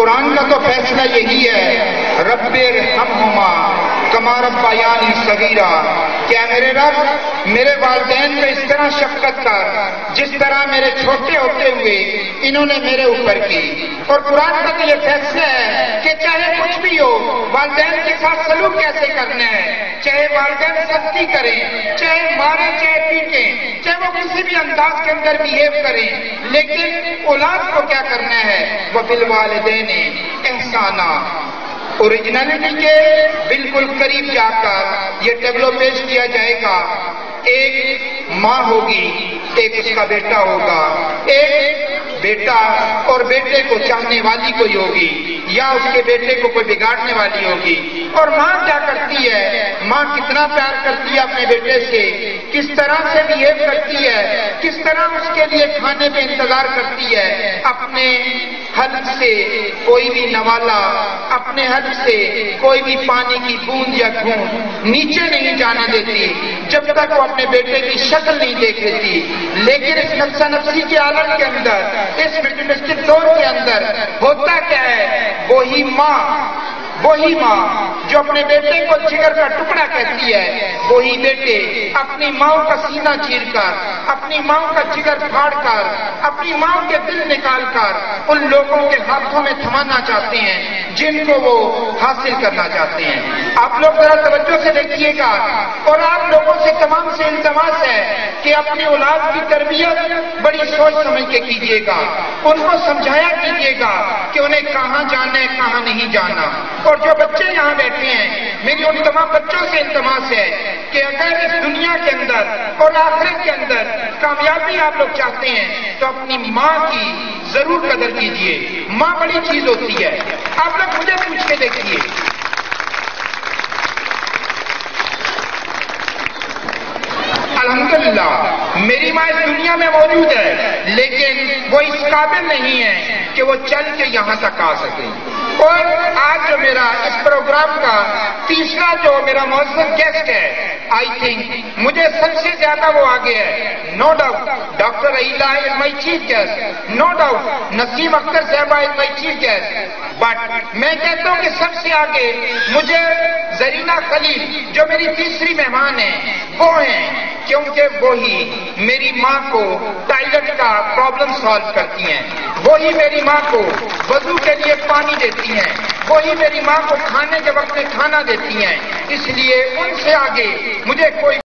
قرآن کا تو فیصلہ یہی ہے، رب ارحمہما کما ربیانی صغیرا، کیا میرے رب میرے والدین پہ اس طرح شفقت کر جس طرح میرے چھوٹے ہوتے ہوئے انہوں نے میرے اوپر کی۔ اور قرآن کا تو یہ فیصلہ ہے کہ چاہے کچھ بھی ہو والدین کے ساتھ سلوک کیسے کرنا ہے، چاہے والدین سختی کریں، چاہے ماریں، چاہے پیٹیں، چاہے وہ کسی بھی انداز کے اندر بہیو کریں، لیکن اولاد کو کیا کرنا ہے، وبالوالدین احسانا۔ اوریجنلٹی کے بالکل قریب جا کر یہ ٹیبلو پیش کیا جائے گا، ایک ماں ہوگی، ایک اس کا بیٹا ہوگا، ایک بیٹا اور بیٹے کو چاہنے والی کوئی ہوگی یا اس کے بیٹے کو کوئی بگاڑنے والی ہوگی۔ اور ماں کیا کرتی ہے، ماں کتنا پیار کرتی ہے اپنے بیٹے سے، کس طرح سے بہیو کرتی ہے، کس طرح اس کے لیے کھانے پہ انتظار کرتی ہے، اپنے حلق سے کوئی بھی نوالا، اپنے حلق سے کوئی بھی پانی کی بوند یا گھونٹ نیچے نہیں جانے دیتی جب تک وہ اپنے بیٹے کی شکل نہیں دیکھ لیتی۔ لیکن اس نفسا نفسی کے عالم کے اندر، اس میٹرسٹک دور کے اندر ہوتا کیا ہے، وہی ماں جو اپنے بیٹے کو جگر کا ٹکڑا کہتی ہے، وہی بیٹے اپنی ماں کا سینہ چیر کر، اپنی ماں کا جگر پھاڑ کر، اپنی ماں کے دل نکال کر ان لوگوں کے ہاتھوں میں تھمانا چاہتے ہیں جن کو وہ حاصل کرنا چاہتے ہیں۔ آپ لوگ ذرا توجہ سے دیکھیے گا، اور آپ لوگوں سے تمام سے التماس ہے کہ اپنی اولاد کی تربیت بڑی سوچ سمجھ کے کیجیے گا، ان کو سمجھایا کیجیے گا کہ انہیں کہاں جانا ہے، کہاں نہیں جانا۔ اور جو بچے یہاں بیٹھے ہیں، میری ان تمام بچوں سے التماس ہے کہ اگر اس دنیا کے اندر اور آخرت کے اندر کامیابی آپ لوگ چاہتے ہیں تو اپنی ماں کی ضرور قدر کیجیے۔ ماں بڑی چیز ہوتی ہے۔ آپ لوگ مجھے پوچھ کے دیکھیے، الحمدللہ میری ماں اس دنیا میں موجود ہے، لیکن وہ اس قابل نہیں ہے کہ وہ چل کے یہاں تک آ سکے۔ اور آج جو میرا اس پروگرام کا تیسرا جو میرا معزز گیسٹ ہے، آئی تھنک مجھے سب سے زیادہ وہ آگے ہے، نو ڈاؤٹ ڈاکٹر رحیلہ از مائی چیف گیسٹ، نو ڈاؤٹ نسیم اختر صاحبہ از مائی چیف گیسٹ، بٹ میں کہتا ہوں کہ سب سے آگے مجھے زرینہ خلیل جو میری تیسری مہمان ہیں وہ ہیں، کیونکہ وہی میری ماں کو ٹائلٹ کا پرابلم سالو کرتی ہیں، وہی میری ماں کو وضو کے لیے پانی دیتی ہیں، وہی میری ماں کو کھانے کے وقت میں کھانا دیتی ہیں۔ اس لیے ان سے آگے مجھے کوئی